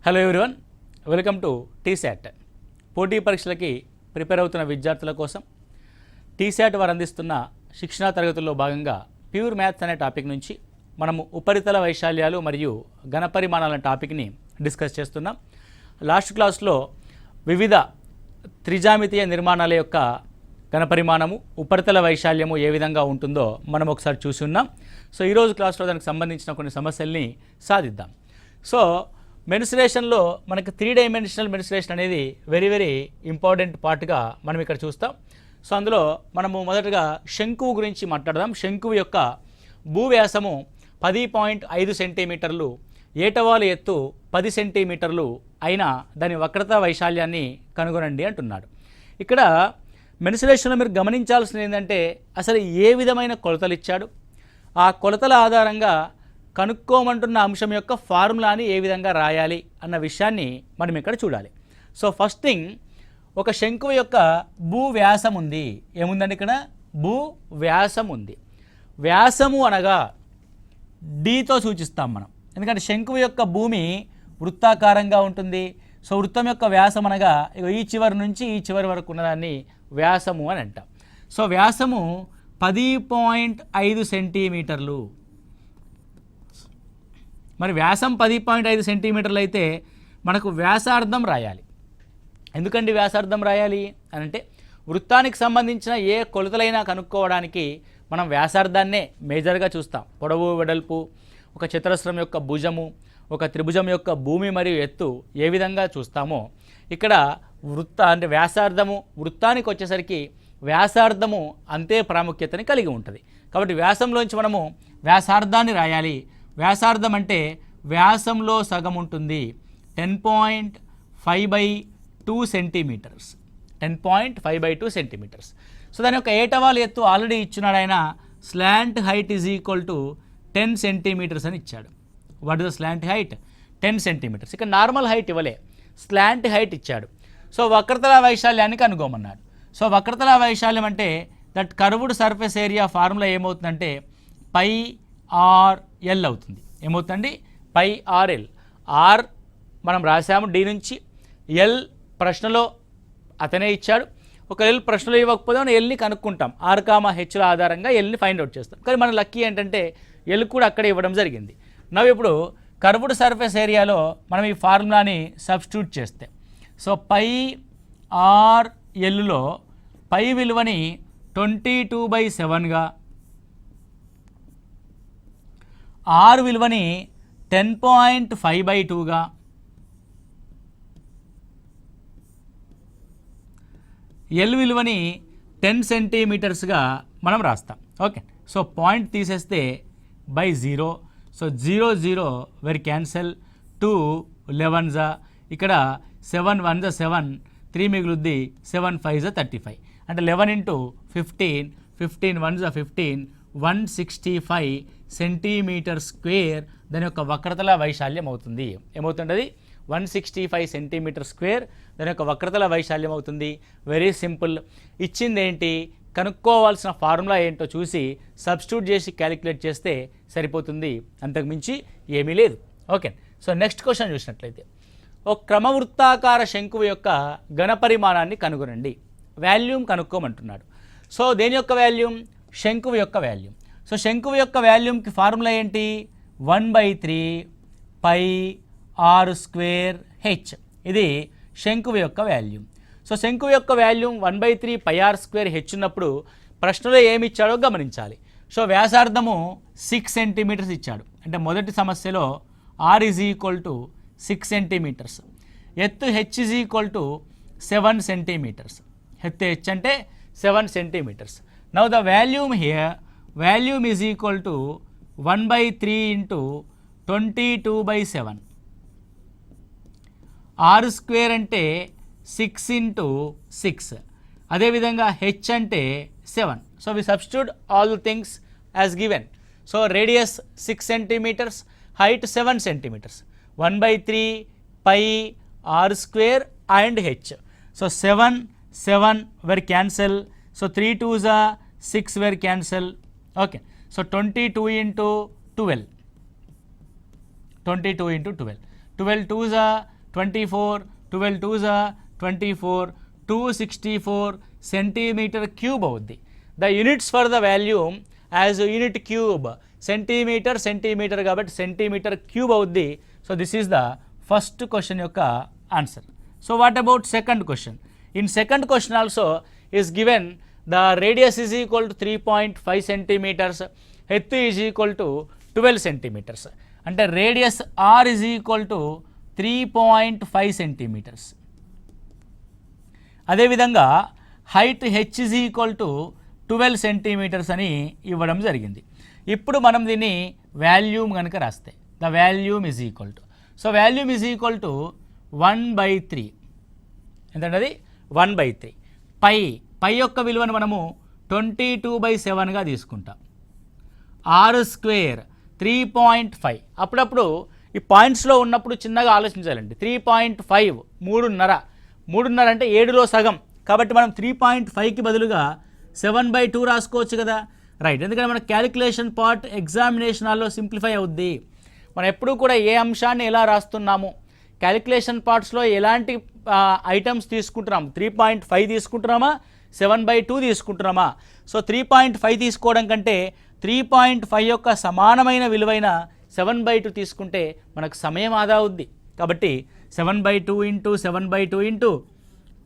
Hello everyone, welcome to T-SAT. పోటీ పరీక్షలకి prepare అవుతున్న విద్యార్థుల కోసం టీశాట్ వారు అందిస్తున్న శిక్షణా తరగతుల్లో భాగంగా ప్యూర్ మ్యాథ్స్ అనే టాపిక్ నుంచి మనము ఉపరితల వైశాల్యాలు మరియు ఘనపరిమాణాల టాపిక్ని డిస్కస్ చేస్తున్నాం. లాస్ట్ క్లాస్లో వివిధ త్రిజామితీయ నిర్మాణాల యొక్క ఘనపరిమాణము, ఉపరితల వైశాల్యము ఏ విధంగా ఉంటుందో మనం ఒకసారి చూసి ఉన్నాం. సో ఈరోజు క్లాస్లో దానికి సంబంధించిన కొన్ని సమస్యల్ని సాధిద్దాం. సో మెన్సురేషన్లో మనకి 3 డైమెన్షనల్ మెన్సురేషన్ అనేది వెరీ ఇంపార్టెంట్ పార్ట్గా మనం ఇక్కడ చూస్తాం. సో అందులో మనము మొదటగా శంకువు గురించి మాట్లాడదాం. శంకువు యొక్క భూవ్యాసము 10.5 సెంటీమీటర్లు, ఏటవాలు ఎత్తు 10 సెంటీమీటర్లు అయినా దాని వక్రతా వైశాల్యాన్ని కనుగొనండి అంటున్నాడు. ఇక్కడ మెన్సురేషన్లో మీరు గమనించాల్సింది ఏంటంటే అసలు ఏ విధమైన కొలతలు ఇచ్చాడు, ఆ కొలతల ఆధారంగా కనుక్కోమంటున్న అంశం యొక్క ఫార్ములాని ఏ విధంగా రాయాలి అన్న విషయాన్ని మనం ఇక్కడ చూడాలి. సో ఫస్ట్ థింగ్, ఒక శంకువు యొక్క భూవ్యాసం ఉంది. ఏముందండి ఇక్కడ? భూవ్యాసం ఉంది. వ్యాసము అనగా డీతో సూచిస్తాం మనం, ఎందుకంటే శంకువు యొక్క భూమి వృత్తాకారంగా ఉంటుంది. సో వృత్తం యొక్క వ్యాసం అనగా ఈ చివరి నుంచి ఈ చివరి వరకు ఉన్నదాన్ని వ్యాసము అని అంటాం. సో వ్యాసము 10.5 సెంటీమీటర్లు. మరి వ్యాసం 10.5 సెంటీమీటర్లు అయితే మనకు వ్యాసార్థం రాయాలి. ఎందుకండి వ్యాసార్థం రాయాలి అని అంటే, వృత్తానికి సంబంధించిన ఏ కొలతలైనా కనుక్కోవడానికి మనం వ్యాసార్థాన్నే మేజర్గా చూస్తాం. పొడవు, వెడల్పు, ఒక చతురస్రం యొక్క భుజము, ఒక త్రిభుజం యొక్క భూమి మరియు ఎత్తు ఏ విధంగా చూస్తామో ఇక్కడ అంటే వ్యాసార్థము వృత్తానికి వచ్చేసరికి వ్యాసార్థము అంతే ప్రాముఖ్యతని కలిగి ఉంటుంది. కాబట్టి వ్యాసంలోంచి మనము వ్యాసార్థాన్ని రాయాలి. వ్యాసార్థం అంటే వ్యాసంలో సగం ఉంటుంది, 10.5/2 సెంటీమీటర్స్. 10.5/2 సెంటీమీటర్స్. సో దాని యొక్క ఏటవాలు ఎత్తు ఆల్రెడీ ఇచ్చినాడు ఆయన. Slant height is equal to 10 centimetres అని ఇచ్చాడు. What is the slant height? 10 centimetres. ఇక్కడ నార్మల్ హైట్ ఇవ్వలే, స్లాంట్ హైట్ ఇచ్చాడు. సో వక్రతల వైశాల్యాన్ని కనుగొమన్నాడు. సో వక్రతల వైశాల్యం అంటే that curved surface area formula ఏమవుతుందంటే πr/l అవుతుంది. ఏమవుతుందండి? πr/l. ఆర్ మనం రాసాము డి నుంచి, ఎల్ ప్రశ్నలో అతనే ఇచ్చాడు. ఒక ఎల్ ప్రశ్నలో ఇవ్వకపోతే మనం ఎల్ని కనుక్కుంటాం. r, hల ఆధారంగా ఎల్ని ఫైండ్ అవుట్ చేస్తాం. కానీ మన లక్కీ ఏంటంటే ఎల్ కూడా అక్కడే ఇవ్వడం జరిగింది. నవ్వు ఇప్పుడు కర్వ్డ్ సర్ఫేస్ ఏరియాలో మనం ఈ ఫార్ములాని సబ్స్టిట్యూట్ చేస్తే, సో πr/lలో పై విలువని 22/7గా, ఆర్ విలువని 10.5/2గా, ఎల్ విలువని 10 సెంటీమీటర్స్గా మనం రాస్తాం. ఓకే, సో పాయింట్ తీసేస్తే by 0. So 0 0 very cancel. 2 11s, ఇక్కడ 7 1s 7, 3 మిగులుద్ది, 7 5s 35. అంటే 11 × 15, 15 1s 15, 165 సెంటీమీటర్ స్క్వేర్ దాని యొక్క వక్రతల వైశాల్యం అవుతుంది. ఏమవుతుంది? 165 సెంటీమీటర్ స్క్వేర్ దాని యొక్క వక్రతల వైశాల్యం అవుతుంది. Very simple. ఇచ్చింది ఏంటి, కనుక్కోవాల్సిన ఫార్ములా ఏంటో చూసి సబ్స్టిట్యూట్ చేసి క్యాలిక్యులేట్ చేస్తే సరిపోతుంది, అంతకుమించి ఏమీ లేదు. ఓకే, సో నెక్స్ట్ క్వశ్చన్ చూసినట్లయితే, ఒక క్రమవృత్తాకార శంకువు యొక్క ఘనపరిమాణాన్ని కనుగొనండి. వాల్యూమ్ కనుక్కోమంటున్నాడు. సో దేని యొక్క వాల్యూమ్? శంకువు యొక్క వాల్యూమ్. సో శంకువు యొక్క వాల్యూమ్కి ఫార్ములా ఏంటి? 1/3 πr²h. ఇది శంకువు యొక్క వాల్యూమ్. సో శంకువు యొక్క వాల్యూమ్ 1/3 πr²h ఉన్నప్పుడు ప్రశ్నలో ఏమి ఇచ్చాడో గమనించాలి. సో వ్యాసార్థము 6 సెంటీమీటర్స్ ఇచ్చాడు. అంటే మొదటి సమస్యలో r is equal to 6 centimetres, ఎత్తు h is equal to 7 centimetres. ఎత్తు h అంటే 7 centimetres. Now the volume here, volume is equal to 1/3 × 22/7. r² అంటే 6 × 6. అదేవిధంగా h అంటే 7. So we substitute all the things as given. So radius 6 centimetres, height 7 centimetres. 1/3 πr² and h. So 7 7 were cancel. So 3 2s 6 were cancel. Okay, so 22 × 12. 22 × 12. 12 2s 24, 12 2s 24, 264 centimetre cube అవుద్ది. The units for the volume as unit cube centimetre కాబట్టి centimetre cube అవుద్ది. So this is the first question యొక్క answer. So what about second question? In second question also is given the radius is equal to 3.5 centimetres, ఎత్తు is equal to 12 centimetres. అంటే radius R is equal to 3.5 centimetres. అదేవిధంగా height H is equal to 12 centimetres అని ఇవ్వడం జరిగింది. ఇప్పుడు మనం దీన్ని volume కనుక రాస్తే the volume is equal to, so volume is equal to 1/3. ఎంతంటే అది 1/3. పై యొక్క విలువను మనము 22/7గా తీసుకుంటాం. R square 3.5. అప్పుడప్పుడు ఈ పాయింట్స్లో ఉన్నప్పుడు చిన్నగా ఆలోచించాలండి. 3.5 3.5 అంటే 7లో సగం. కాబట్టి మనం 3.5కి బదులుగా 7/2 రాసుకోవచ్చు కదా, రైట్. ఎందుకంటే మన క్యాలిక్యులేషన్ పార్ట్ ఎగ్జామినేషన్ హాల్లో సింప్లిఫై అవుద్ది. మనం ఎప్పుడూ కూడా ఏ అంశాన్ని ఎలా రాస్తున్నాము, క్యాలిక్యులేషన్ పార్ట్స్లో ఎలాంటి ఐటమ్స్ తీసుకుంటున్నాము, 3.5 తీసుకుంటున్నామా 7/2 తీసుకుంటున్నామా. సో 3.5 తీసుకోవడం కంటే 3.5 యొక్క సమానమైన విలువైన 7/2 తీసుకుంటే మనకు సమయం ఆదా అవుద్ది. కాబట్టి 7/2 ఇంటూ 7/2 ఇంటూ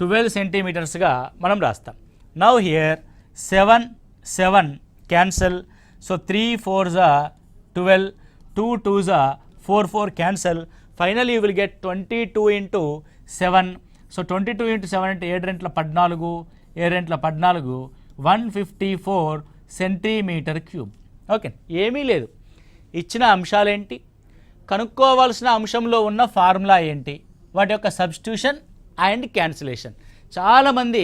12 సెంటీమీటర్స్గా మనం రాస్తాం. Now here 7 cancel. So 3 4s 12, 2 2s 4 cancel. Final you will get 22 into 7. So 22 into 7 అంటే 7 రెంట్ల 14, 7 రెంట్ల 14, 154 సెంటీమీటర్ క్యూబ్. ఓకే, ఏమీ లేదు. ఇచ్చిన అంశాలేంటి, కనుక్కోవాల్సిన అంశంలో ఉన్న ఫార్ములా ఏంటి, వాటి యొక్క సబ్స్టిట్యూషన్ అండ్ క్యాన్సిలేషన్. చాలామంది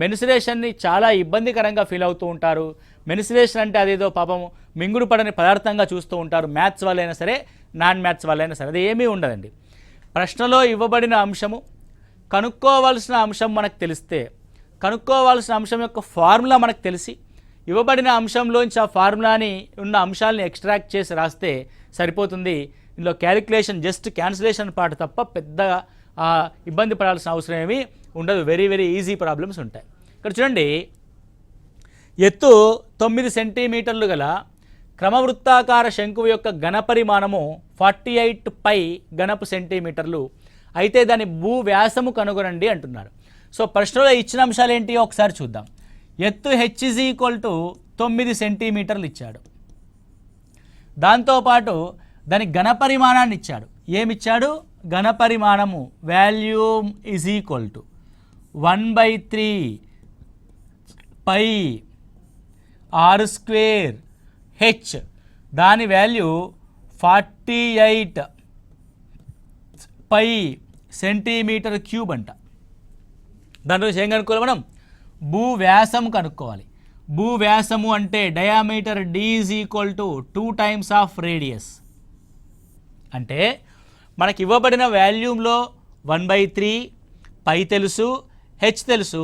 మెన్సురేషన్ని చాలా ఇబ్బందికరంగా ఫీల్ అవుతూ ఉంటారు. మెన్సురేషన్ అంటే అదేదో పాపం మింగుడు పడని పదార్థంగా చూస్తూ ఉంటారు. మ్యాథ్స్ వాళ్ళైనా సరే, నాన్ మ్యాథ్స్ వాళ్ళైనా సరే, అది ఏమీ ఉండదండి. ప్రశ్నలో ఇవ్వబడిన అంశము, కనుక్కోవాల్సిన అంశం మనకు తెలిస్తే, కనుక్కోవాల్సిన అంశం యొక్క ఫార్ములా మనకు తెలిసి, ఇవ్వబడిన అంశంలోంచి ఆ ఫార్ములాని ఉన్న అంశాలని ఎక్స్ట్రాక్ట్ చేసి రాస్తే సరిపోతుంది. ఇందులో క్యాలిక్యులేషన్ జస్ట్ క్యాన్సిలేషన్ పార్ట్ తప్ప పెద్దగా ఇబ్బంది పడాల్సిన అవసరం ఏమీ ఉండదు. వెరీ వెరీ ఈజీ ప్రాబ్లమ్స్ ఉంటాయి. ఇక్కడ చూడండి, ఎత్తు 9 సెంటీమీటర్లు గల క్రమవృత్తాకార శంకువు యొక్క ఘనపరిమాణము 48 పై ఘనపు సెంటీమీటర్లు అయితే దాని భూ వ్యాసము కనుగొనండి అంటున్నారు. సో ప్రశ్నలో ఇచ్చిన అంశాలు ఏంటి ఒకసారి చూద్దాం. ఎత్తు హెచ్ ఈజ్ ఈక్వల్ టు 9 సెంటీమీటర్లు ఇచ్చాడు. దాంతోపాటు దాని ఘనపరిమాణాన్ని ఇచ్చాడు. ఏమిచ్చాడు? ఘనపరిమాణము volume is equal to 1/3 pi R square H. దాని వాల్యూ 48 పై సెంటీమీటర్ క్యూబ్ అంట. దాని నుంచి ఏం కనుక్కోవాలి మనం? భూవ్యాసం కనుక్కోవాలి. భూవ్యాసము అంటే diameter d is equal to 2 times of radius. అంటే మనకి ఇవ్వబడిన వాల్యూమ్లో 1/3 పై తెలుసు, హెచ్ తెలుసు,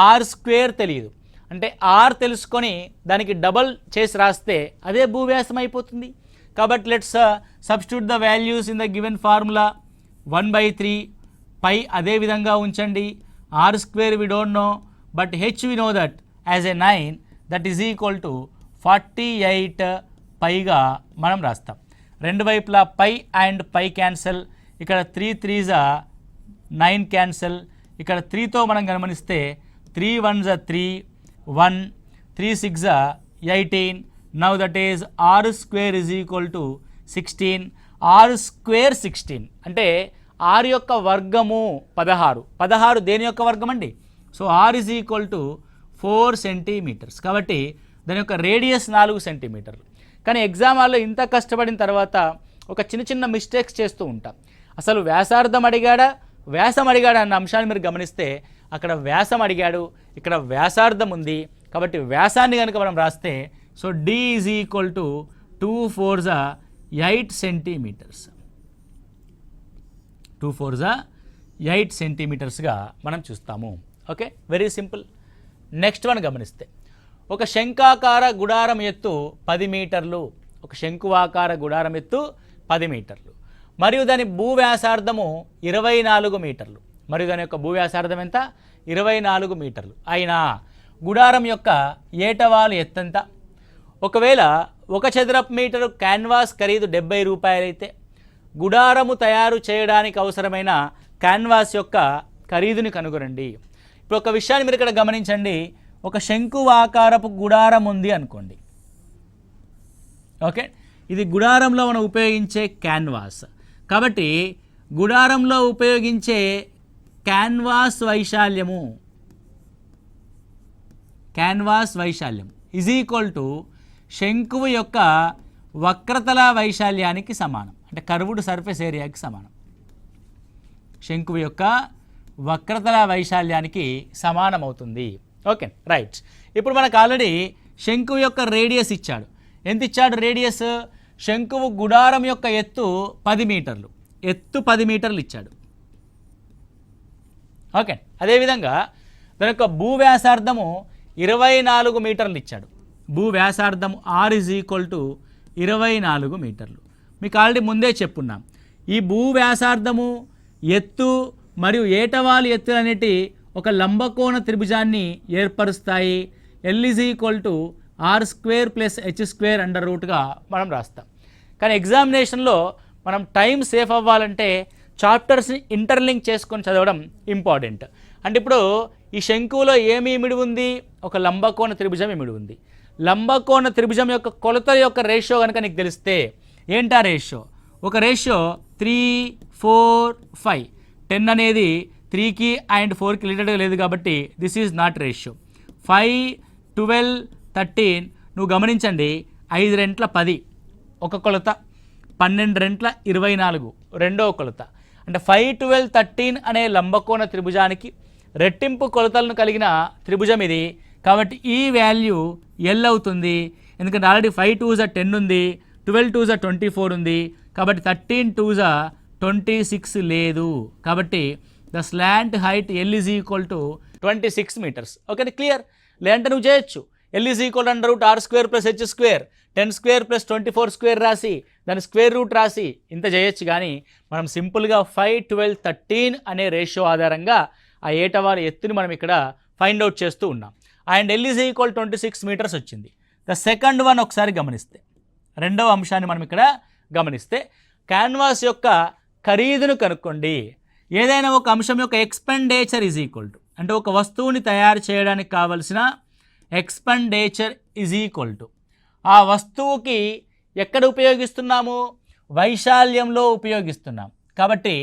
ఆర్ స్క్వేర్ తెలియదు. అంటే ఆర్ తెలుసుకొని దానికి డబల్ చేసి రాస్తే అదే భూవ్యాసం అయిపోతుంది. కాబట్టి let's substitute the values in the given formula. 1/3 pi అదే విధంగా ఉంచండి. R square we don't know, but H we know that as a 9, that is equal to 48 పైగా మనం రాస్తాం. రెండు వైపులా పై అండ్ పై క్యాన్సల్. ఇక్కడ 3 3s 9 క్యాన్సల్. ఇక్కడ 3తో మనం గమనిస్తే 3 1s 3, 1 3 6 18. Now that is R square is equal to 16. R square 16 అంటే ఆర్ యొక్క వర్గము 16. 16 దేని యొక్క వర్గం అండి? So R is equal to 4 centimetres. కాబట్టి దాని యొక్క రేడియస్ 4 సెంటీమీటర్లు. కానీ ఎగ్జామ్ హాల్లో ఇంత కష్టపడిన తర్వాత ఒక చిన్న చిన్న మిస్టేక్స్ చేస్తూ ఉంటాం. అసలు వ్యాసార్థం అడిగాడా, వ్యాసం అడిగాడా అన్న అంశాన్ని మీరు గమనిస్తే అక్కడ వ్యాసం అడిగాడు, ఇక్కడ వ్యాసార్థం ఉంది. కాబట్టి వ్యాసాన్ని కనుక మనం రాస్తే so D is equal to 2 4s 8 centimetres. 2 4s 8 సెంటీమీటర్స్గా మనం చూస్తాము. Okay, very simple. Next one గమనిస్తే ఒక శంఖాకార గుడారం ఎత్తు 10 మీటర్లు. ఒక శంకువాకార గుడారం ఎత్తు 10 మీటర్లు. మరియు దాని భూవ్యాసార్థము 24 మీటర్లు. మరియు దాని యొక్క భూవ్యాసార్థం ఎంత? 24 మీటర్లు. అయినా గుడారం యొక్క ఏటవాలు ఎత్తంత? ఒకవేళ 1 చదరపు మీటరు క్యాన్వాస్ ఖరీదు 70 రూపాయలైతే గుడారము తయారు చేయడానికి అవసరమైన క్యాన్వాస్ యొక్క ఖరీదుని కనుగొనండి. ఇప్పుడు ఒక విషయాన్ని మీరు ఇక్కడ గమనించండి. ఒక శంకువాకారపు గుడారం ఉంది అనుకోండి. ఓకే, ఇది గుడారంలో మనం ఉపయోగించే క్యాన్వాస్. కాబట్టి గుడారంలో ఉపయోగించే క్యాన్వాస్ వైశాల్యం ఈజ్ ఈక్వల్ టు శంకువు యొక్క వక్రతల వైశాల్యానికి సమానం. అంటే కర్వ్డ్ సర్ఫేస్ ఏరియాకి సమానం. శంకువు యొక్క వక్రతల వైశాల్యానికి సమానం అవుతుంది. Okay, right. ఇప్పుడు మనకు ఆల్రెడీ శంకువు యొక్క రేడియస్ ఇచ్చాడు. ఎంత ఇచ్చాడు రేడియస్? శంకువు గుడారం యొక్క ఎత్తు 10 మీటర్లు. ఎత్తు 10 మీటర్లు ఇచ్చాడు. ఓకే, అదేవిధంగా దాని యొక్క భూవ్యాసార్థము 24 మీటర్లు ఇచ్చాడు. భూవ్యాసార్థం R ఈజ్ ఈక్వల్ టు 24 మీటర్లు. మీకు ఆల్రెడీ ముందే చెప్పున్నాం. ఈ భూవ్యాసార్థము, ఎత్తు మరియు ఏటవాలు ఎత్తులు అనేటి ఒక లంబకోణ త్రిభుజాన్ని ఏర్పరుస్తాయి. L is equal to R² + H² under రూట్గా మనం రాస్తాం. కానీ ఎగ్జామినేషన్లో మనం టైం సేఫ్ అవ్వాలంటే చాప్టర్స్ని ఇంటర్లింక్ చేసుకొని చదవడం ఇంపార్టెంట్. అంటే ఇప్పుడు ఈ శంకువులో ఏమి ఇమిడి ఉంది? ఒక లంబకోణ త్రిభుజం ఇమిడి ఉంది. లంబకోణ త్రిభుజం యొక్క కొలతల యొక్క రేషియో కనుక నీకు తెలిస్తే ఏంటా రేషియో? ఒక రేషియో 3, 4, 5. 10 అనేది 3కి అండ్ 4కి రిలేటెడ్గా లేదు కాబట్టి దిస్ ఈజ్ నాట్ రేషియో. 5, 12, 13 నువ్వు గమనించండి. 5 రెంట్ల 10 ఒక కొలత, 12 రెంట్ల 24 రెండవ కొలత. అంటే 5, 12, 13 అనే లంబకోణ త్రిభుజానికి రెట్టింపు కొలతలను కలిగిన త్రిభుజం ఇది. కాబట్టి ఈ వాల్యూ L అవుతుంది. ఎందుకంటే ఆల్రెడీ 5 2s 10 ఉంది, 12 2s 24 ఉంది. కాబట్టి 13 2s 26 లేదు. కాబట్టి the slant height L is equal to 26 metres. Okay, clear? లేదంటే నువ్వు చేయొచ్చు. L is equal under root R² + H², 10² + 24² రాసి దాని స్క్వేర్ రూట్ రాసి ఇంత చేయొచ్చు. కానీ మనం సింపుల్గా 5, 12, 13 అనే రేషియో ఆధారంగా ఆ ఏటవారి ఎత్తుని మనం ఇక్కడ ఫైండ్ అవుట్ చేస్తూ ఉన్నాం. And L is equal 26 metres వచ్చింది. ద సెకండ్ వన్ ఒకసారి గమనిస్తే, రెండవ అంశాన్ని మనం ఇక్కడ గమనిస్తే, క్యాన్వాస్ యొక్క ఖరీదును కనుక్కోండి. ఏదైనా ఒక అంశం యొక్క ఎక్స్పెండిచర్ ఈజ్ ఈక్వల్ టు, అంటే ఒక వస్తువుని తయారు చేయడానికి కావలసిన ఎక్స్పెండిచర్ ఈజ్ ఈక్వల్ టు ఆ వస్తువుకి ఎక్కడ ఉపయోగిస్తున్నాము? వైశాల్యంలో ఉపయోగిస్తున్నాం. కాబట్టి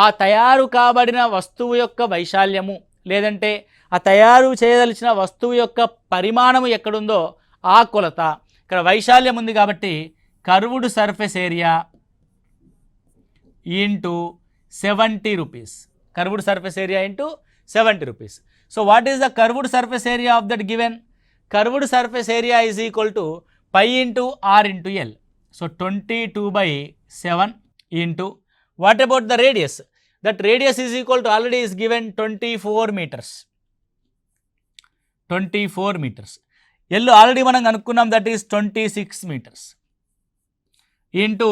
ఆ తయారు కాబడిన వస్తువు యొక్క వైశాల్యము లేదంటే ఆ తయారు చేయదలిచిన వస్తువు యొక్క పరిమాణము ఎక్కడుందో ఆ కొలత. ఇక్కడ వైశాల్యం ఉంది కాబట్టి curved surface area into 70 rupees. Curved surface area into 70 rupees. So what is the curved surface area of that given? Curved surface area is equal to π into R into L. So 22/7 into what about the radius? That radius is equal to already is given 24 metres. 24 metres. L already మనం అనుకున్నాం, that is 26 metres into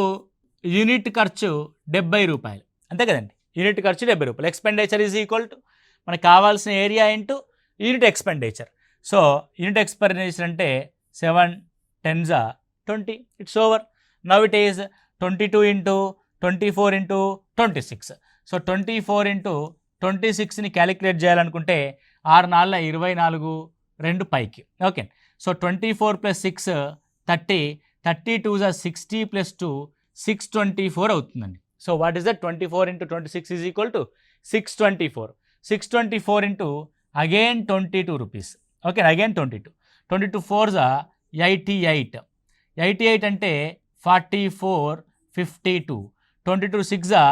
unit ఖర్చు 70 రూపాయలు. అంతే కదండి, unit ఖర్చు 70 రూపాయలు. Expenditure is equal to మనకు కావాల్సిన area into unit expenditure. So unit expenditure అంటే 7 10s 20. It's over. Now it is 22 into 24 into 26. So 24 into 26ని క్యాలిక్యులేట్ చేయాలనుకుంటే 6 4 24 2 పైకి. ఓకే, సో 24 + 6 30, 32s 60 + 2 624 అవుతుందండి. So what is that? 24 into 26 is equal to 624. 624 into again 22 rupees. Okay, again 22. 22 4s 88. 88 అంటే 44 52. 22 6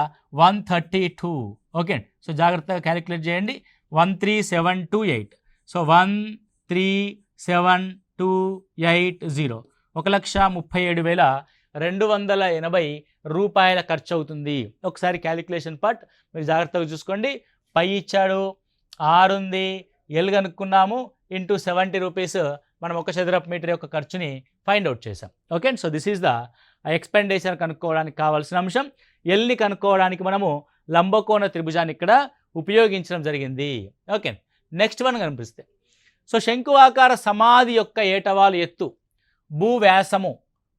132. Okay, so జాగ్రత్తగా calculate చేయండి. 13728. So 13728 1,37,280 రూపాయల ఖర్చు అవుతుంది. ఒకసారి క్యాలిక్యులేషన్ పార్ట్ మీరు జాగ్రత్తగా చూసుకోండి. పై ఇచ్చాడు, R ఉంది, L కనుక్కున్నాము, ఇంటూ 70 రూపీస్ మనం 1 చదరపు మీటర్ యొక్క ఖర్చుని ఫైండ్ అవుట్ చేసాం. Okay, so this is the expenditure కనుక్కోవడానికి కావాల్సిన అంశం. ఎల్ని కనుక్కోవడానికి మనము లంబకోణ త్రిభుజాన్ని ఇక్కడ ఉపయోగించడం జరిగింది. ఓకే, నెక్స్ట్ వన్ కనిపిస్తే సో శంకువాకార సమాధి యొక్క ఏటవాలు ఎత్తు భూవ్యాసము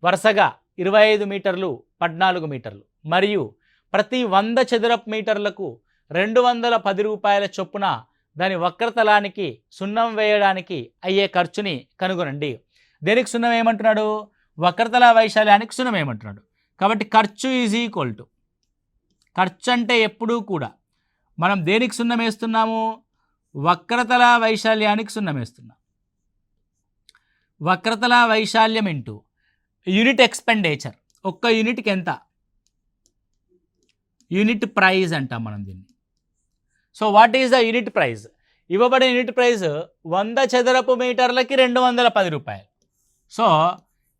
వరుసగా 25 మీటర్లు 14 మీటర్లు మరియు ప్రతి 100 చదరపు మీటర్లకు 210 రూపాయల చొప్పున దాని వక్రతలానికి సున్నం వేయడానికి అయ్యే ఖర్చుని కనుగొనండి. దేనికి సున్నం ఏమంటున్నాడు? వక్రతల వైశాల్యానికి సున్నం ఏమంటున్నాడు. కాబట్టి ఖర్చు ఈజ్ ఈక్వల్ టు, ఖర్చు అంటే ఎప్పుడూ కూడా మనం దేనికి సున్నం వేస్తున్నాము? వక్రతల వైశాల్యానికి సున్నం వేస్తున్నాం. వక్రతల వైశాల్యం ఇంటూ యూనిట్ ఎక్స్పెండిచర్, ఒక్క యూనిట్కి ఎంత, యూనిట్ ప్రైజ్ అంటాం మనం దీన్ని. So what is the unit price? ఇవ్వబడిన యూనిట్ ప్రైజ్ 100 చదరపు మీటర్లకి 210 రూపాయలు. సో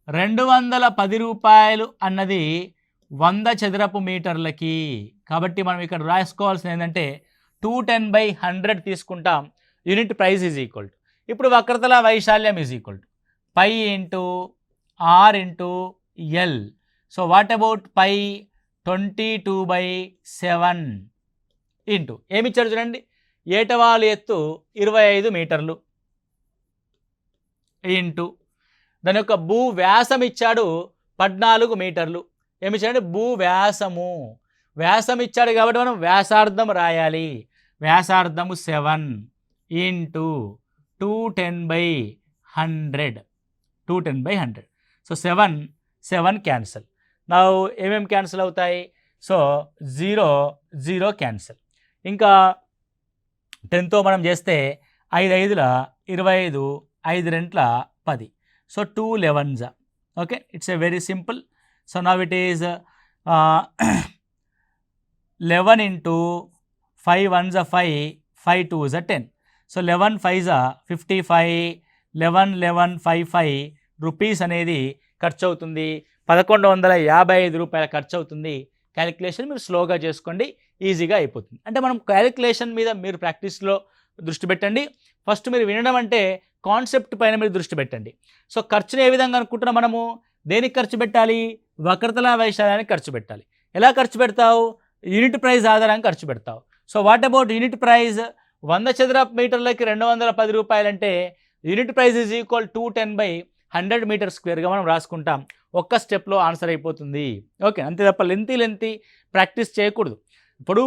210 రూపాయలు అన్నది 100 చదరపు మీటర్లకి. కాబట్టి మనం ఇక్కడ రాసుకోవాల్సింది ఏంటంటే 210/100 తీసుకుంటాం. Unit price is equal to, ఇప్పుడు వక్రతల వైశాల్యం is equal to pi into R into L. So what about pi? 22/7 into ఏమిచ్చాడు చూడండి, ఏటవాలు ఎత్తు 25 మీటర్లు ఇంటూ దాని యొక్క భూ వ్యాసం ఇచ్చాడు 14 మీటర్లు. ఏమిచ్చాడంటే భూ వ్యాసము, వ్యాసం ఇచ్చాడు కాబట్టి మనం వ్యాసార్థం రాయాలి. వ్యాసార్థము 7 ఇంటూ 210/100. 210/100. So 7 cancel. నా ఏమేమి క్యాన్సిల్ అవుతాయి? So 0 cancel. ఇంకా 10తో మనం చేస్తే 5 5ల 25, 5 2ల 10. So 2 11s. Okay, it's a very simple. So now it is 11 into 5 1s 5, 5 2s 10. So 11 5s 55, 11 11 55 rupees అనేది ఖర్చు అవుతుంది. 1155 రూపాయల ఖర్చు అవుతుంది. క్యాలిక్యులేషన్ మీరు స్లోగా చేసుకోండి, ఈజీగా అయిపోతుంది. అంటే మనం క్యాలిక్యులేషన్ మీద మీరు ప్రాక్టీస్లో దృష్టి పెట్టండి. ఫస్ట్ మీరు వినడం అంటే కాన్సెప్ట్ పైన మీరు దృష్టి పెట్టండి. సో ఖర్చుని ఏ విధంగా అనుకుంటున్నా మనము? దేనికి ఖర్చు పెట్టాలి? వక్రతల వైశాల్యానికి ఖర్చు పెట్టాలి. ఎలా ఖర్చు పెడతావు? యూనిట్ ప్రైస్ ఆధారంగా ఖర్చు పెడతావు. So what about unit price? 100 చదరపు మీటర్లకి 210 రూపాయలు అంటే unit price is equal 210/100 metre స్క్వేర్గా మనం రాసుకుంటాం. ఒక్క స్టెప్లో ఆన్సర్ అయిపోతుంది. ఓకే, అంతే తప్ప లెంతీ ప్రాక్టీస్ చేయకూడదు.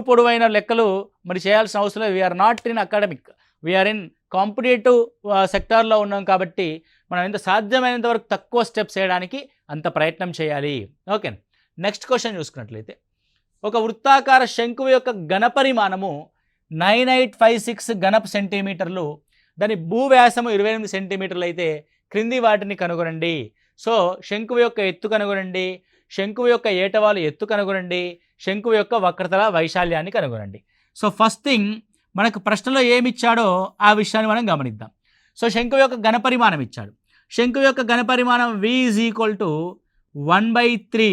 పొడవైన లెక్కలు మరి చేయాల్సిన అవసరం లేదు. We are not in academic, we are in competitive సెక్టార్లో ఉన్నాం కాబట్టి మనం ఎంత సాధ్యమైనంత వరకు తక్కువ స్టెప్స్ చేయడానికి అంత ప్రయత్నం చేయాలి. ఓకే, నెక్స్ట్ క్వశ్చన్ చూసుకున్నట్లయితే ఒక వృత్తాకార శంకువు యొక్క ఘనపరిమాణము 9856 ఘనపు సెంటీమీటర్లు, దాని భూవ్యాసము 28 సెంటీమీటర్లు అయితే క్రింది వాటిని కనుగొనండి. సో శంకువు యొక్క ఎత్తు కనుగొనండి, శంకువు యొక్క ఏటవాలు ఎత్తు కనుగొనండి, శంకువు యొక్క వక్రతల వైశాల్యాన్ని కనుగొనండి. సో ఫస్ట్ థింగ్ మనకు ప్రశ్నలో ఏమి ఇచ్చాడో ఆ విషయాన్ని మనం గమనిద్దాం. సో శంకువు యొక్క ఘనపరిమాణం ఇచ్చాడు. శంకువు యొక్క ఘనపరిమాణం V is equal to 1/3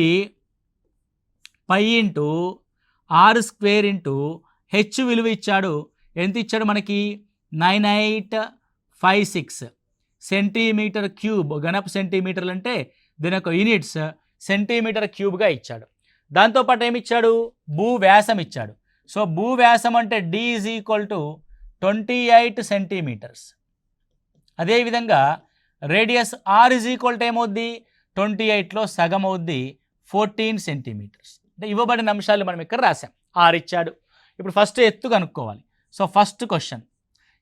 pi into R square into H విలువ ఇచ్చాడు. ఎంత ఇచ్చాడు మనకి? 9856 సెంటీమీటర్ క్యూబ్. ఘనపు సెంటీమీటర్లు అంటే దీని యొక్క యూనిట్స్ సెంటీమీటర్ క్యూబ్గా ఇచ్చాడు. దాంతోపాటు ఏమి ఇచ్చాడు? భూవ్యాసం ఇచ్చాడు. సో భూవ్యాసం అంటే D is equal to 28 centimetres. అదేవిధంగా radius R is equal to ఏమవుద్ది? 28లో సగం అవుద్ది, 14 సెంటీమీటర్స్. అంటే ఇవ్వబడిన అంశాలు మనం ఇక్కడ రాసాం. R ఇచ్చాడు. ఇప్పుడు ఫస్ట్ ఎత్తు కనుక్కోవాలి. సో ఫస్ట్ క్వశ్చన్,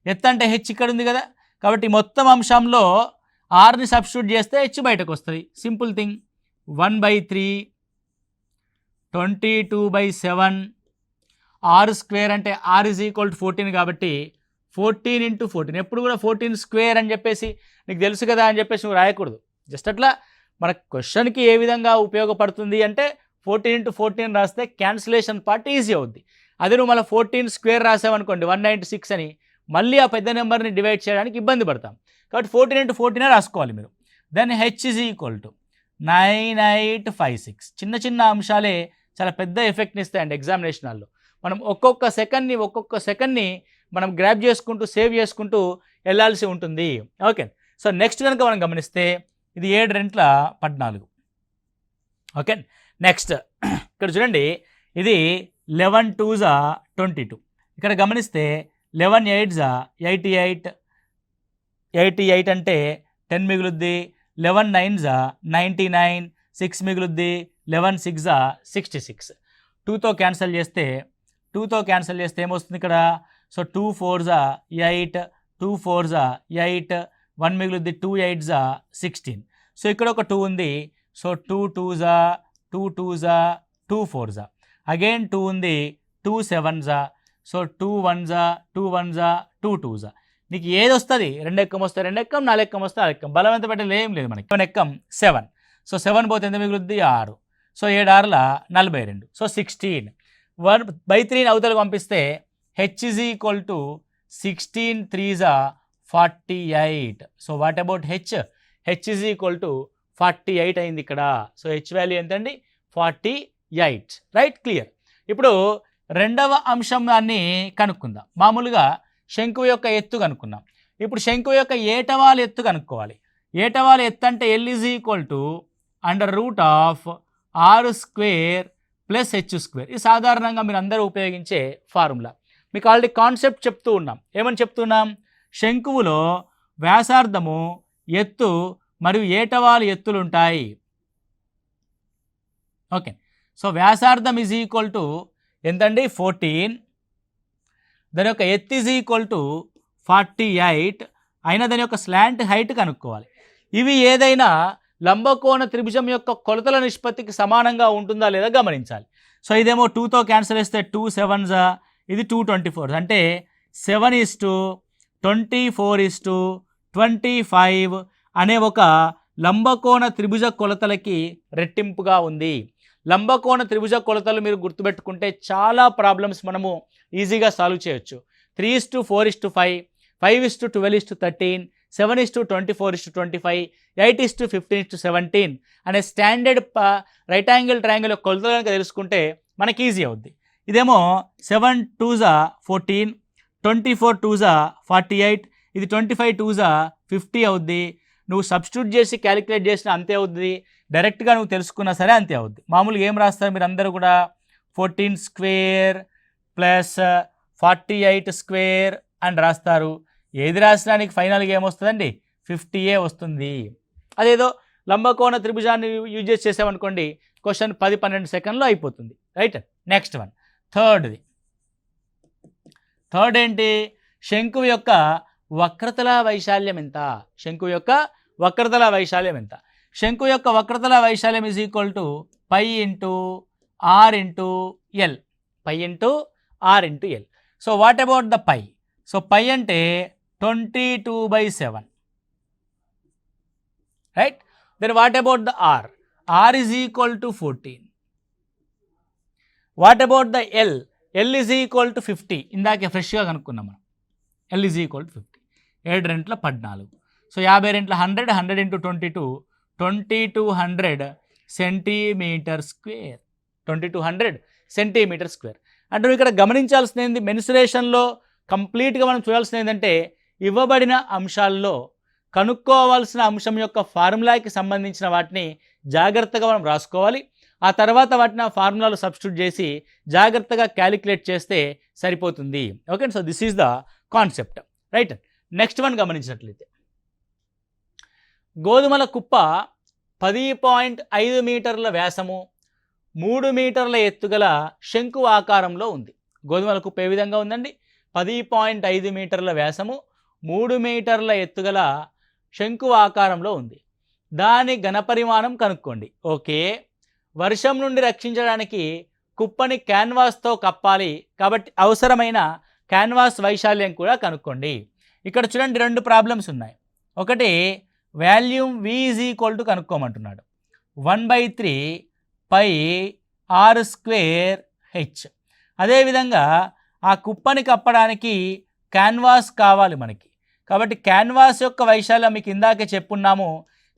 ఎత్తు అంటే హెచ్ ఇక్కడ ఉంది కదా, కాబట్టి మొత్తం అంశంలో ఆర్ని సబ్స్టిట్యూట్ చేస్తే హెచ్ బయటకు వస్తుంది. Simple thing. 1/3 22/7 ఆర్ స్క్వేర్ అంటే ఆర్ ఈజ్ ఈక్వల్ టు 14 కాబట్టి 14 ఇంటూ 14. ఎప్పుడు కూడా 14 స్క్వేర్ అని చెప్పేసి నీకు తెలుసు కదా అని చెప్పేసి నువ్వు రాయకూడదు. జస్ట్ అట్లా మన క్వశ్చన్కి ఏ విధంగా ఉపయోగపడుతుంది అంటే 14 ఇంటూ 14 రాస్తే క్యాన్సిలేషన్ పార్ట్ ఈజీ అవుద్ది. అదే నువ్వు మళ్ళీ 14 స్క్వేర్ రాసావనుకోండి 196 అని, మళ్ళీ ఆ పెద్ద నెంబర్ని డివైడ్ చేయడానికి ఇబ్బంది పడతాం. కాబట్టి 14 ఇంటూ 14 రాసుకోవాలి మీరు. Then H is equal to 9856. చిన్న అంశాలే చాలా పెద్ద ఎఫెక్ట్ని ఇస్తాయండి ఎగ్జామినేషన్ హాల్లో. మనం ఒక్కొక్క సెకండ్ని మనం గ్రాప్ చేసుకుంటూ సేవ్ చేసుకుంటూ వెళ్ళాల్సి ఉంటుంది. ఓకే, సో నెక్స్ట్ కనుక మనం గమనిస్తే ఇది 7 2 14. ఓకే, నెక్స్ట్ ఇక్కడ చూడండి ఇది 11 2s 22. ఇక్కడ గమనిస్తే 11 8s 88, 88 అంటే 10 మిగులుద్ది, 11 9s 99, 6 మిగులుద్ది, 11 6 66. 2తో క్యాన్సిల్ చేస్తే ఏమొస్తుంది ఇక్కడ? So 2 4s 8, 2 4s 8, 1 మిగులుద్ది, 2 8s 16. So ఇక్కడ ఒక 2 ఉంది. So 2 2s 2 2s 2 4s, again 2 ఉంది, 2 7s, so 2 1s 2 1s 2 2s. నీకు ఏది వస్తుంది? 2 ఎక్కం వస్తే 2 ఎక్కం, 4 ఎక్కం వస్తే 4 ఎక్కం, బలం ఎంత పెట్టాలి? ఏం లేదు మనకి. 7 ఎక్కం 7. సో 7 పోతే ఎంత మిగులుద్ది? 6. సో 7 6 42. సో 16. 1/3 అవతలకు పంపిస్తే h is equal to 16 3s 48. So what about h? h is equal to 48 అయింది ఇక్కడ. సో h వాల్యూ ఎంతండి? 48. Right, clear. ఇప్పుడు రెండవ అంశాన్ని కనుక్కుందాం. మామూలుగా శంకువు యొక్క ఎత్తు కనుక్కున్నాం. ఇప్పుడు శంకువు యొక్క ఏటవాలు ఎత్తు కనుక్కోవాలి. ఏటవాలు ఎత్తు అంటే L is equal to √r² + h². ఇది సాధారణంగా మీరు అందరూ ఉపయోగించే ఫార్ములా. మీకు ఆల్రెడీ కాన్సెప్ట్ చెప్తూ ఉన్నాం. ఏమని చెప్తున్నాం? శంకువులో వ్యాసార్థము, ఎత్తు మరియు ఏటవాలు ఎత్తులు ఉంటాయి. ఓకే. సో వ్యాసార్థం ఈజ్ ఈక్వల్ టు ఎంతండి? 14. దాని యొక్క ఎత్తు ఈజ్ ఈక్వల్ టు 48 అయినా దాని యొక్క స్లాంట్ హైట్ కనుక్కోవాలి. ఇవి ఏదైనా లంబకోణ త్రిభుజం యొక్క కొలతల నిష్పత్తికి సమానంగా ఉంటుందా లేదా గమనించాలి. సో ఇదేమో 2తో క్యాన్సిల్ చేస్తే 2 7s, ఇది 2 24, అంటే 7:24:25 అనే ఒక లంబకోణ త్రిభుజ కొలతలకి రెట్టింపుగా ఉంది. లంబకోణ త్రిభుజ కొలతలు మీరు గుర్తుపెట్టుకుంటే చాలా ప్రాబ్లమ్స్ మనము ఈజీగా సాల్వ్ చేయొచ్చు. 3:4:5, 5:12:13, 7:24:25, 8:15:17 అనే స్టాండర్డ్ రైట్ యాంగిల్ ట్రయాంగిల్ యొక్క కొలతలు కనుక తెలుసుకుంటే మనకి ఈజీ అవుద్ది. ఇదేమో 7 2s 14, 24 2s 48, ఇది 25 2s 50 అవుద్ది. నువ్వు సబ్స్టిట్యూట్ చేసి క్యాలిక్యులేట్ చేసినా అంతే అవుద్ది, డైరెక్ట్గా నువ్వు తెలుసుకున్నా సరే అంతే అవుద్ది. మామూలుగా ఏం రాస్తారు మీరు అందరూ కూడా? 14² + 48² అని రాస్తారు. ఏది రాసినా నీకు ఫైనల్గా ఏమొస్తుందండి? 50 వస్తుంది. అదేదో లంబకోణ త్రిభుజాన్ని యూజ్ చేసి చేసామనుకోండి, క్వశ్చన్ 10-12 సెకండ్లో అయిపోతుంది. రైట్, నెక్స్ట్ వన్, థర్డ్ ఏంటి? శంకువు యొక్క వక్రతల వైశాల్యం ఎంత? శంకువు యొక్క వక్రతల వైశాల్యం ఎంత? శంకువు యొక్క వక్రతల వైశాల్యం is equal to π × r × l. π × r × l. So what about the π? So π అంటే 22/7. Right. Then what about the r? r is equal to 14. What about the l? l is equal to 50. ఇందాకే ఫ్రెష్గా కనుక్కున్నాం మనం. l is equal to 50. 7 రెంట్ల 14. So 50 రెంట్ల 100, 100 × 22, 2200 centimetre square. 2200 centimetre square. అంటే నువ్వు ఇక్కడ గమనించాల్సింది ఏంది? మెన్సురేషన్లో కంప్లీట్గా మనం చూడాల్సింది ఏంటంటే, ఇవ్వబడిన అంశాల్లో కనుక్కోవాల్సిన అంశం యొక్క ఫార్ములాకి సంబంధించిన వాటిని జాగ్రత్తగా మనం రాసుకోవాలి. ఆ తర్వాత వాటిని ఆ ఫార్ములాలో సబ్స్టిట్యూట్ చేసి జాగ్రత్తగా క్యాలిక్యులేట్ చేస్తే సరిపోతుంది. Okay, so this is the concept. Right, next one గమనించినట్లయితే, గోధుమల కుప్ప 10.5 మీటర్ల వ్యాసము, 3 మీటర్ల ఎత్తుగల శంకు ఆకారంలో ఉంది. గోధుమల కుప్ప ఏ విధంగా ఉందండి? 10.5 మీటర్ల వ్యాసము, 3 మీటర్ల ఎత్తుగల శంకు ఆకారంలో ఉంది. దాని ఘనపరిమాణం కనుక్కోండి. ఓకే, వర్షం నుండి రక్షించడానికి కుప్పని క్యాన్వాస్తో కప్పాలి కాబట్టి అవసరమైన క్యాన్వాస్ వైశాల్యం కూడా కనుక్కోండి. ఇక్కడ చూడండి, 2 ప్రాబ్లమ్స్ ఉన్నాయి. ఒకటి volume V is equal to కనుక్కోమంటున్నాడు. 1/3 πr²h. అదేవిధంగా ఆ కుప్పని కప్పడానికి క్యాన్వాస్ కావాలి మనకి. కాబట్టి క్యాన్వాస్ యొక్క వైశాల్యం మీకు ఇందాకే చెప్పున్నాము,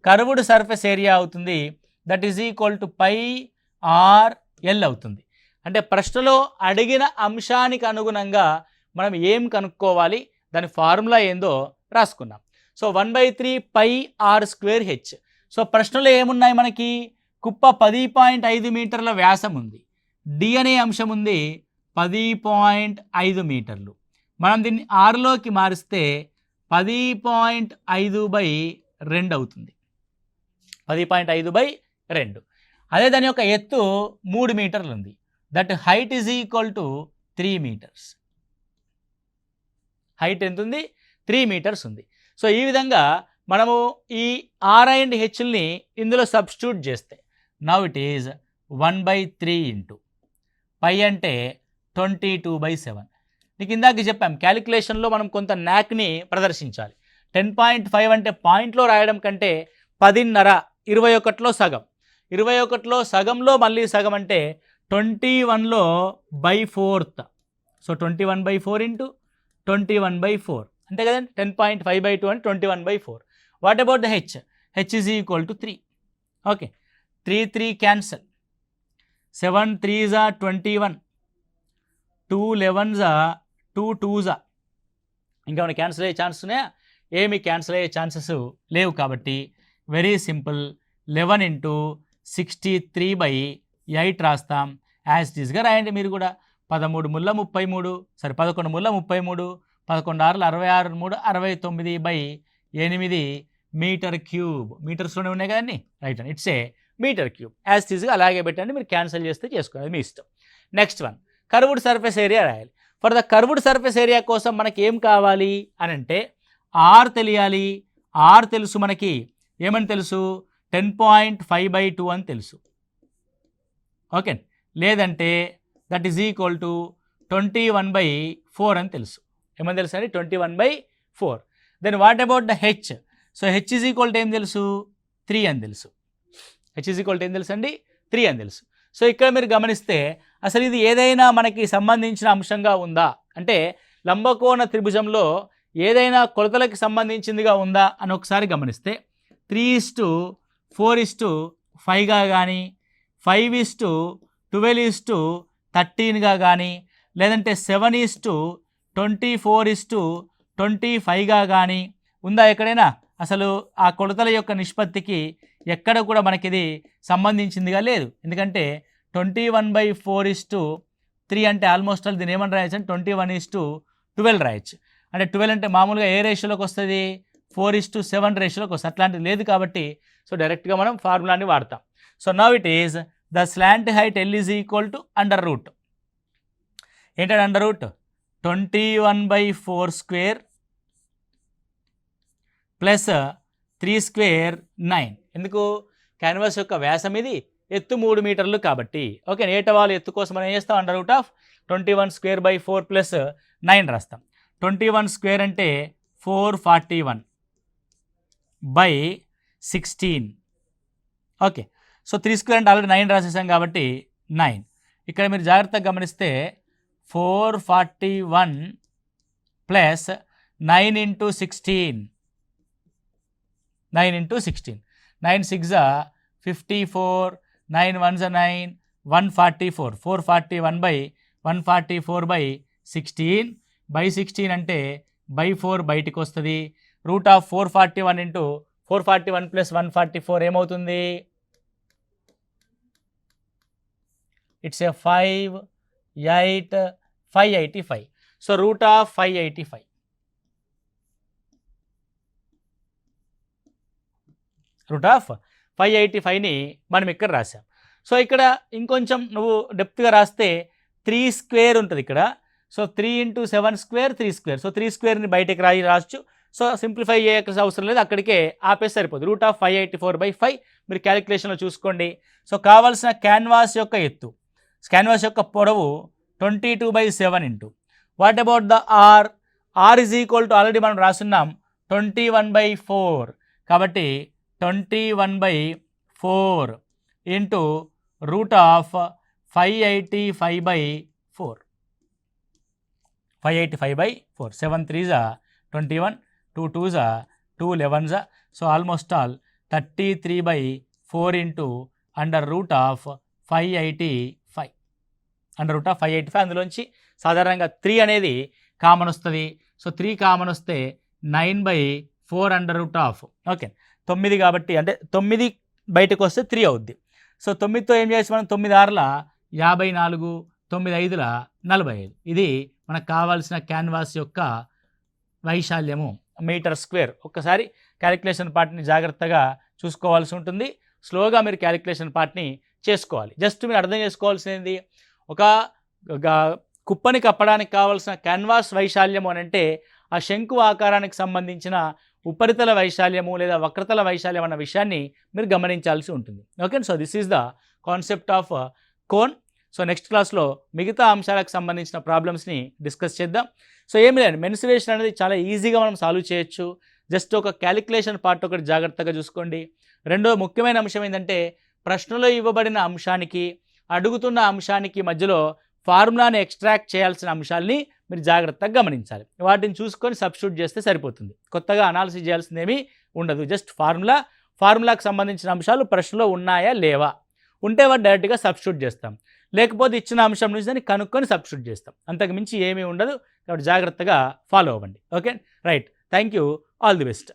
కర్వ్డ్ సర్ఫేస్ ఏరియా అవుతుంది. That is equal to πr/l అవుతుంది. అంటే ప్రశ్నలో అడిగిన అంశానికి అనుగుణంగా మనం ఏం కనుక్కోవాలి, దాని ఫార్ములా ఏందో రాసుకున్నాం. So 1/3 πr²h. సో ప్రశ్నలో ఏమున్నాయి మనకి? కుప్ప 10.5 మీటర్ల వ్యాసం ఉంది, డి అనే అంశం ఉంది 10.5 మీటర్లు. మనం దీన్ని ఆరులోకి మారిస్తే 10.5/2 అవుతుంది. 10.5/2. అదే దాని యొక్క ఎత్తు 3 మీటర్లు ఉంది. That height is equal to 3 metres. Height ఎంత ఉంది? 3 మీటర్స్ ఉంది. సో ఈ విధంగా మనము ఈ ఆర్ అండ్ హెచ్ని ఇందులో సబ్స్టిట్యూట్ చేస్తే now it is 1/3 into pi అంటే 22/7. నీకు ఇందాక చెప్పాం క్యాలిక్యులేషన్లో మనం కొంత న్యాక్ని ప్రదర్శించాలి. 10.5 అంటే పాయింట్లో రాయడం కంటే 10.5 21లో సగం, 21లో సగంలో మళ్ళీ సగం అంటే 21లో /4. సో 21/4 ఇంటూ 21/4 అంతే కదండి. 10.5/2 అంటే 21/4. What about the H? H is equal to 3. Okay, 3 cancel, 7 3s are 21, 2 11s are 2 2s are. ఇంకేమైనా క్యాన్సిల్ అయ్యే ఛాన్స్ ఉన్నాయా? ఏమి క్యాన్సిల్ అయ్యే ఛాన్సెస్ లేవు. కాబట్టి వెరీ సింపుల్, 11 ఇంటూ 63/8 రాస్తాం. యాజ్ ఇట్ ఈస్గా రాయండి మీరు కూడా. 13 ముళ్ళ 33, సరే 11 ముళ్ళ 33, 11 6 66, 69/8 మీటర్ క్యూబ్. మీటర్స్లోనే ఉన్నాయి కదండి, రైట్ అండి. It's a metre cube. As it ఈస్గా అలాగే పెట్టండి, మీరు క్యాన్సిల్ చేస్తే చేసుకోవాలి, మీ ఇష్టం. Next one, curved surface area రాయాలి. For the curved surface area కోసం మనకి ఏం కావాలి అని అంటే ఆర్ తెలియాలి. ఆర్ తెలుసు మనకి, ఏమని తెలుసు? 10.5/2 అని తెలుసు. ఓకే, లేదంటే దట్ ఈజ్ ఈక్వల్ టు 21/4 అని తెలుసు. ఏమని తెలుసు అండి? 21/4. Then what about the H? So H is equal to ఏం తెలుసు? 3 అని తెలుసు. హెచ్ ఈజ్ ఈక్వల్ టు ఏం తెలుసు అండి? 3 అని తెలుసు. సో ఇక్కడ మీరు గమనిస్తే అసలు ఇది ఏదైనా మనకి సంబంధించిన అంశంగా ఉందా అంటే లంబకోణ త్రిభుజంలో ఏదైనా కొలతలకి సంబంధించిందిగా ఉందా అని ఒకసారి గమనిస్తే 3:4:5గా కానీ 5:12:13గా కానీ లేదంటే 7:24:25గా కానీ ఉందా ఎక్కడైనా? అసలు ఆ కొలతల యొక్క నిష్పత్తికి ఎక్కడ కూడా మనకి ఇది సంబంధించిందిగా లేదు. ఎందుకంటే 21/4:3 అంటే ఆల్మోస్ట్ ఆల్ దీన్ని ఏమని రాయచ్చు అంటే 21:12 రాయొచ్చు. అంటే 12 అంటే మామూలుగా ఏ రేషియోలోకి వస్తుంది? 4:7 రేషియోలోకి వస్తుంది. అట్లాంటిది లేదు కాబట్టి సో డైరెక్ట్గా మనం ఫార్ములాని వాడతాం. So now it is the slant height L is equal to under root. ఏంటంటే అండర్ రూట్ 21/4² ప్లస్ 3² 9. ఎందుకు? క్యాన్వాస్ యొక్క వ్యాసం ఇది, ఎత్తు 3 మీటర్లు కాబట్టి. ఓకే, ఏటవాలు ఎత్తు కోసం మనం ఏం చేస్తాం? అండర్ రూట్ ఆఫ్ 21²/4 ప్లస్ 9 రాస్తాం. 21² అంటే 441/16. ఓకే, సో 3² అంటే ఆల్రెడీ 9 రాసేసాం కాబట్టి 9. ఇక్కడ మీరు జాగ్రత్తగా గమనిస్తే 441 ప్లస్ 9 ఇంటూ 16, 9 ఇంటూ 16, 9 6 54, 9 1 9, 144, 441/144/16 అంటే /4 బయటికి వస్తుంది. రూట్ ఆఫ్ 441 ఇంటూ 441 ప్లస్ 144 ఏమవుతుంది? It's a 585. So root of 585. Root of 585ని మనం ఇక్కడ రాసాం. సో ఇక్కడ ఇంకొంచెం నువ్వు డెప్త్గా రాస్తే 3² ఉంటుంది ఇక్కడ. సో 3 × 7² 3². సో 3²ని బయటకు రాయచ్చు. సో సింప్లిఫై చేయవలసిన అవసరం లేదు, అక్కడికే ఆపేసి సరిపోదు. రూట్ ఆఫ్ 584/5 మీరు క్యాలిక్యులేషన్లో చూసుకోండి. సో కావాల్సిన క్యాన్వాస్ యొక్క ఎత్తు, క్యాన్వాస్ యొక్క పొడవు 22/7 into what about the R? R is equal to already మనం రాస్తున్నాం 21/4 కాబట్టి 21/4 into root of 585/4. 585/4. 7 3s are 21, 2 2s are 2 11s are. So almost all 33/4 into under root of 585. Under root of 585. అందులోంచి సాధారణంగా 3 అనేది కామన్ వస్తుంది. So 3 common వస్తే 9/4 under root of. Okay, 9 కాబట్టి అంటే 9 బయటకు వస్తే 3 అవుద్ది. సో 9తో ఏం చేసి మనం 9 6 54, 9 5ల 45. ఇది మనకు కావాల్సిన క్యాన్వాస్ యొక్క వైశాల్యము మీటర్ స్క్వేర్. ఒక్కసారి క్యాలిక్యులేషన్ పార్ట్ని జాగ్రత్తగా చూసుకోవాల్సి ఉంటుంది. స్లోగా మీరు క్యాలిక్యులేషన్ పార్ట్ని చేసుకోవాలి. జస్ట్ మీరు అర్థం చేసుకోవాల్సింది, ఒక కుప్పని కప్పడానికి కావాల్సిన క్యాన్వాస్ వైశాల్యము అని అంటే ఆ శంకు ఆకారానికి సంబంధించిన ఉపరితల వైశాల్యము లేదా వక్రతల వైశాల్యం అన్న విషయాన్ని మీరు గమనించాల్సి ఉంటుంది. Okay, so this is the concept of cone. So next క్లాస్లో మిగతా అంశాలకు సంబంధించిన ప్రాబ్లమ్స్ని డిస్కస్ చేద్దాం. సో ఏమి లేదు, మెన్సురేషన్ అనేది చాలా ఈజీగా మనం సాల్వ్ చేయొచ్చు. జస్ట్ ఒక క్యాలిక్యులేషన్ పార్ట్ ఒకటి జాగ్రత్తగా చూసుకోండి. రెండో ముఖ్యమైన అంశం ఏంటంటే, ప్రశ్నలో ఇవ్వబడిన అంశానికి అడుగుతున్న అంశానికి మధ్యలో ఫార్ములాని ఎక్స్ట్రాక్ట్ చేయాల్సిన అంశాలని మీరు జాగ్రత్తగా గమనించాలి. వాటిని చూసుకొని సబ్స్టిట్యూట్ చేస్తే సరిపోతుంది. కొత్తగా అనాలిసిస్ చేయాల్సింది ఏమీ ఉండదు. జస్ట్ ఫార్ములాకి సంబంధించిన అంశాలు ప్రశ్నలో ఉన్నాయా లేవా, ఉంటే వాటి డైరెక్ట్గా సబ్స్టిట్యూట్ చేస్తాం, లేకపోతే ఇచ్చిన అంశం నుంచి దాన్ని కనుక్కొని సబ్స్టిట్యూట్ చేస్తాం. అంతకు మించి ఏమీ ఉండదు. కాబట్టి జాగ్రత్తగా ఫాలో అవ్వండి. Okay, right, thank you, all the best.